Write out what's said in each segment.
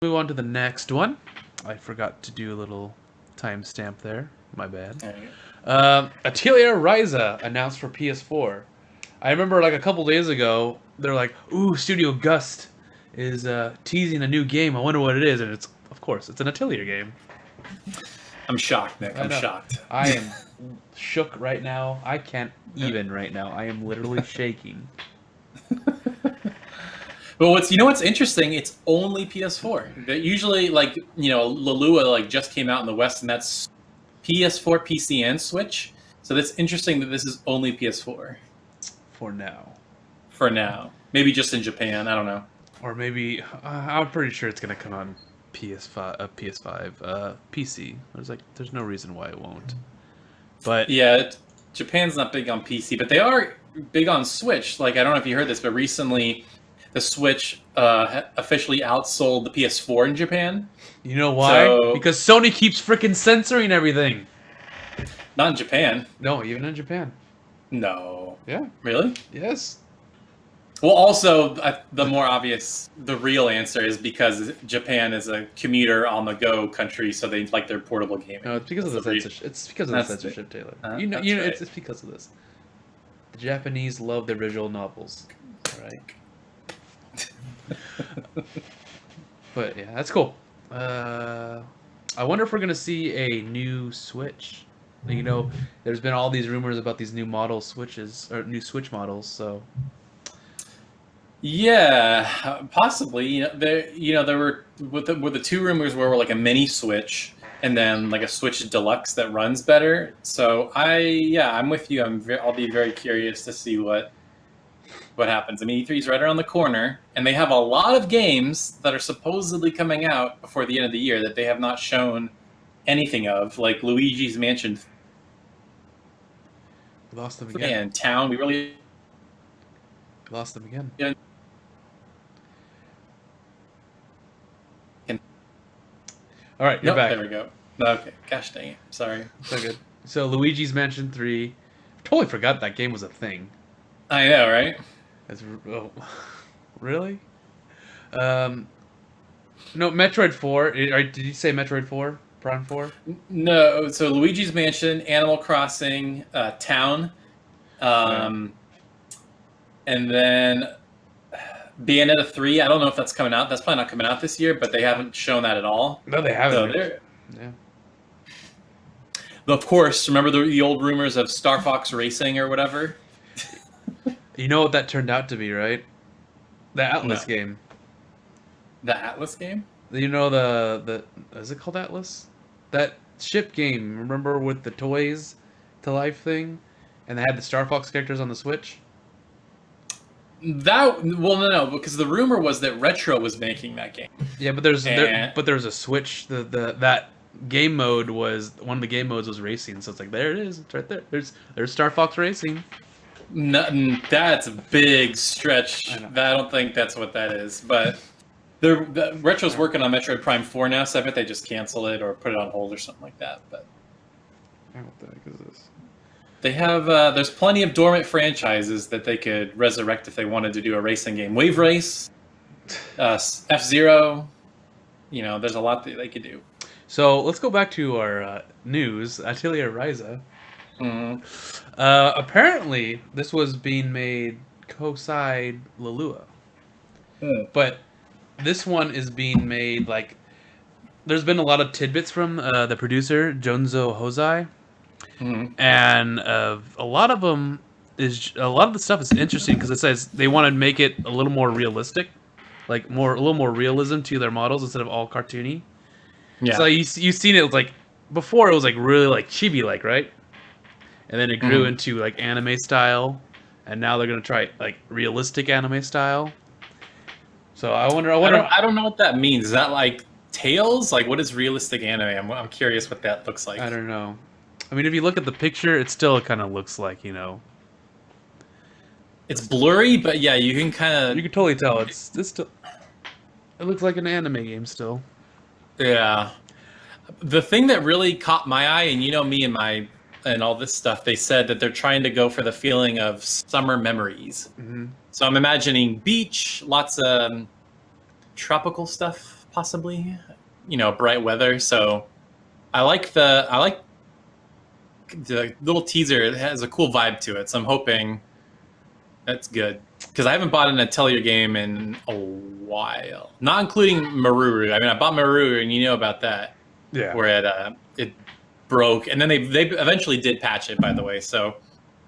Move on to the next one. I forgot to do a little timestamp there. My bad. Atelier Ryza announced for PS4. I remember like a couple days ago, they're like, "Ooh, Studio Gust is teasing a new game. I wonder what it is." And it's, of course, it's an Atelier game. I'm shocked, Nick. I'm shocked. I am shook right now. I can't even right now. I am literally shaking. But what's interesting? It's only PS4. Usually, like Lalua like just came out in the West, and that's PS4, PC, and Switch. So that's interesting that this is only PS4 for now. For now, maybe just in Japan. I don't know. Or maybe I'm pretty sure it's gonna come on PS5, PC. There's no reason why it won't. But yeah, Japan's not big on PC, but they are big on Switch. Like I don't know if you heard this, but recently the Switch officially outsold the PS4 in Japan. You know why? Because Sony keeps freaking censoring everything. Not in Japan. No, even in Japan. No. Yeah. Really? Yes. Well, also, the real answer is because Japan is a commuter on the go country, so they like their portable gaming. No, it's because of the censorship. It's because of the censorship, Taylor. It's because of this. The Japanese love their visual novels, right? But yeah, that's cool. I wonder if we're gonna see a new Switch. You know, there's been all these rumors about these new model Switches or new Switch models. So yeah, possibly. There were the two rumors were like a mini Switch and then like a Switch Deluxe that runs better. So I'm with you. I'll be very curious to see what happens. I mean, E3 is right around the corner, and they have a lot of games that are supposedly coming out before the end of the year that they have not shown anything of, like Luigi's Mansion. We lost them again. And Town, we really lost them again. Yeah. All right, you're back. There we go. Okay, gosh dang it. Sorry. So good. So Luigi's Mansion 3. I totally forgot that game was a thing. I know, right? Really? No, Metroid 4. Did you say Metroid 4? Prime 4? No, so Luigi's Mansion, Animal Crossing, Town, and then Bayonetta 3. I don't know if that's coming out. That's probably not coming out this year, but they haven't shown that at all. No, they haven't. So yeah. Of course, remember the old rumors of Star Fox Racing or whatever? You know what that turned out to be, right? The Atlas game. The Atlas game? You know the is it called Atlas? That ship game, remember, with the toys to life thing, and they had the Star Fox characters on the Switch? No, because the rumor was that Retro was making that game. Yeah, but there's a Switch. That game mode was one of the game modes was racing, so it's like there it is, it's right there. There's Star Fox Racing. That's a big stretch. I don't think that's what that is, but Retro's working on Metroid Prime 4 now, so I bet they just cancel it or put it on hold or something like that. But what the heck is this? They have there's plenty of dormant franchises that they could resurrect if they wanted to do a racing game. Wave Race, F-Zero. There's a lot that they could do. So let's go back to our news. Atelier Ryza. Mm-hmm. Apparently, this was being made co-side Lalua. But this one is being made like... There's been a lot of tidbits from the producer, Jonzo Hosai. Mm-hmm. And a lot of the stuff is interesting because it says they want to make it a little more realistic. Like a little more realism to their models instead of all cartoony. Yeah. So you've seen it like... Before it was like really like chibi-like, right? And then it grew into like anime style, and now they're gonna try like realistic anime style. So I wonder. I don't know what that means. Is that like Tales? Like what is realistic anime? I'm curious what that looks like. I don't know. I mean, if you look at the picture, it still kind of looks like It's blurry, but yeah, you can totally tell it's still. It looks like an anime game still. Yeah. The thing that really caught my eye, and me and all this stuff, they said that they're trying to go for the feeling of summer memories. Mm-hmm. So I'm imagining beach, lots of tropical stuff, possibly, bright weather. So I like the little teaser. It has a cool vibe to it. So I'm hoping that's good, because I haven't bought an Atelier game in a while, not including Maruru. I mean, I bought Maruru, and you know about that. Yeah. Where it broke, and then they eventually did patch it, by the way. So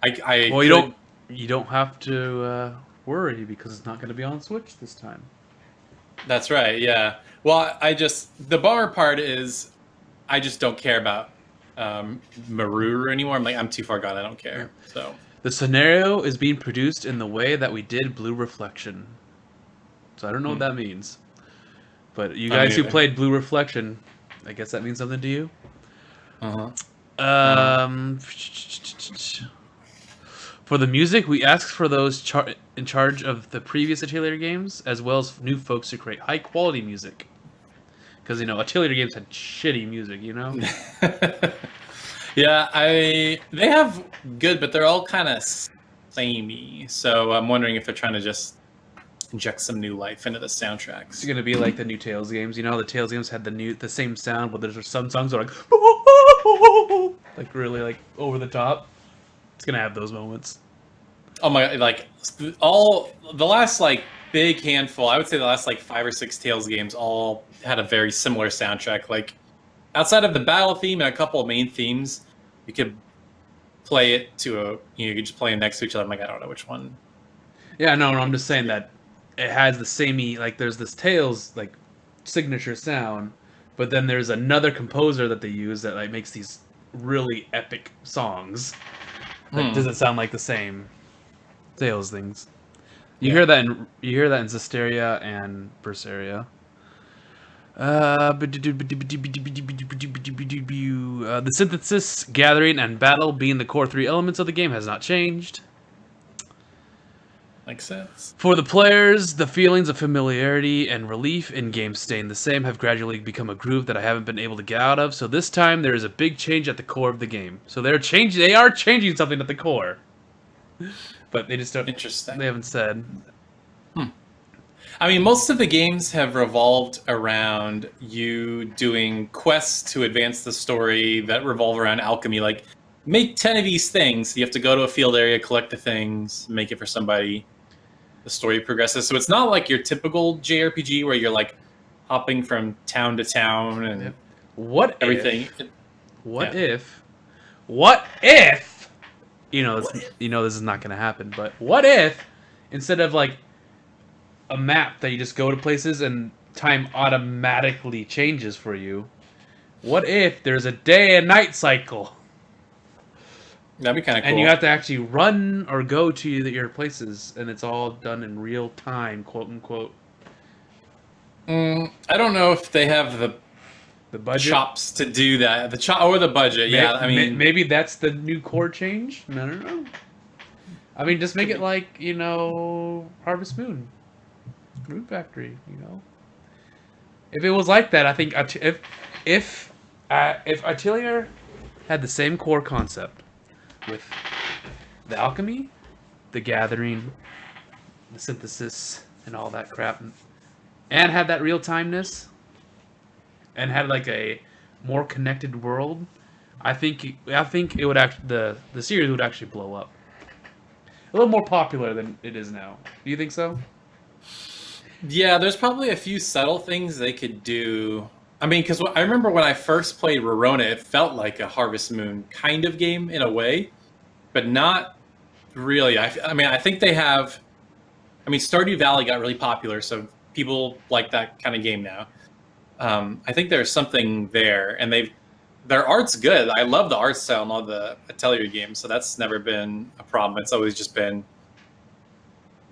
you don't have to worry, because it's not going to be on Switch this time. That's right. Yeah. Well, the bummer part is I just don't care about Maruru anymore. I'm too far gone. I don't care. So the scenario is being produced in the way that we did Blue Reflection. So I don't know what that means, but you guys who played Blue Reflection, I guess that means something to you. For the music, we asked for those in charge of the previous Atelier games, as well as new folks to create high quality music. Because Atelier games had shitty music, Yeah, they have good, but they're all kind of samey. So I'm wondering if they're trying to just inject some new life into the soundtracks. It's gonna be like the new Tales games. The Tales games had the same sound, but there's some songs that are like really like over the top. It's gonna have those moments. Oh my! Like all the last big handful, I would say the last 5 or 6 Tales games all had a very similar soundtrack. Like outside of the battle theme and a couple of main themes, you could play it to you could just play them next to each other. I'm like, I don't know which one. Yeah, no, I'm just saying that it has the samey, there's this Tales signature sound, but then there's another composer that they use that makes these really epic songs that doesn't sound like the same Tales things. You hear that in Zestiria and Berseria. The synthesis, gathering, and battle being the core 3 elements of the game has not changed. Makes sense. For the players, the feelings of familiarity and relief in games staying the same have gradually become a groove that I haven't been able to get out of. So this time there is a big change at the core of the game. So they are changing something at the core, but they just don't. Interesting. They haven't said. I mean, most of the games have revolved around you doing quests to advance the story that revolve around alchemy. Like, make 10 of these things. You have to go to a field area, collect the things, make it for somebody. The story progresses. So it's not like your typical JRPG where you're hopping from town to town and everything. What if this is not going to happen, but what if instead of a map that you just go to places and time automatically changes for you, what if there's a day and night cycle? That'd be kind of cool. And you have to actually run or go to your places, and it's all done in real time, quote unquote. I don't know if they have the budget chops to do that. Or the budget. Yeah, I mean, maybe that's the new core change. I don't know. I mean, just make it Harvest Moon Factory. If it was like that, I think if Atelier had the same core concept with the alchemy, the gathering, the synthesis, and all that crap, and had that real timeness, and had a more connected world, I think it would the series would actually blow up. A little more popular than it is now. Do you think so? Yeah, there's probably a few subtle things they could do. I mean, because I remember when I first played Rorona, it felt like a Harvest Moon kind of game in a way, but not really. I mean, I think they have... I mean, Stardew Valley got really popular, so people like that kind of game now. I think there's something there, and their art's good. I love the art style in all the Atelier games, so that's never been a problem. It's always just been...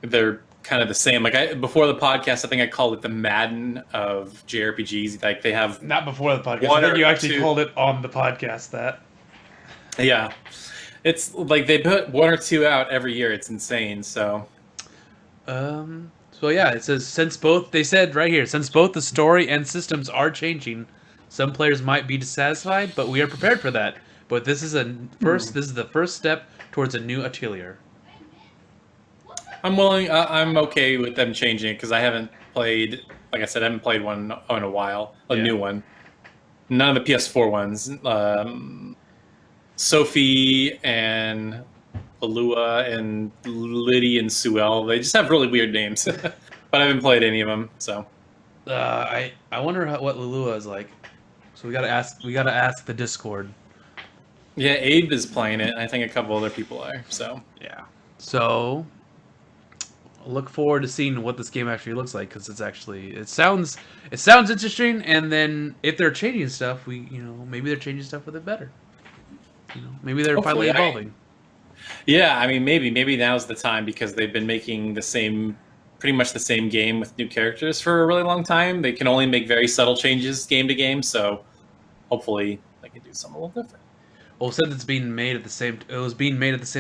They're kind of the same. Before the podcast, I think I called it the Madden of JRPGs. They have... Not before the podcast. I think you actually called it on the podcast that. Yeah. It's they put 1 or 2 out every year. It's insane, so... So yeah, it says, since both the story and systems are changing, some players might be dissatisfied, but we are prepared for that. But this is the first step towards a new Atelier. I'm willing. I'm okay with them changing it because I haven't played. Like I said, I haven't played one in a while. A Yeah. new one. None of the PS4 ones. Sophie and Alua and Liddy and Suel. They just have really weird names. But I haven't played any of them, so. I wonder what Lulua is like. So we gotta ask the Discord. Yeah, Abe is playing it. I think a couple other people are. So Yeah. So look forward to seeing what this game actually looks like, because it sounds interesting. And then if they're changing stuff, maybe they're changing stuff with it better. Maybe they're hopefully, finally evolving. yeah, I mean, maybe now's the time because they've been making pretty much the same game with new characters for a really long time. They can only make very subtle changes game to game, so hopefully they can do something a little different. Well, since it was being made at the same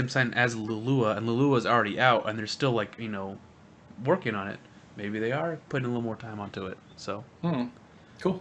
time as Lulua, and Lulua's already out, and they're still working on it. Maybe they are putting a little more time onto it. So Cool.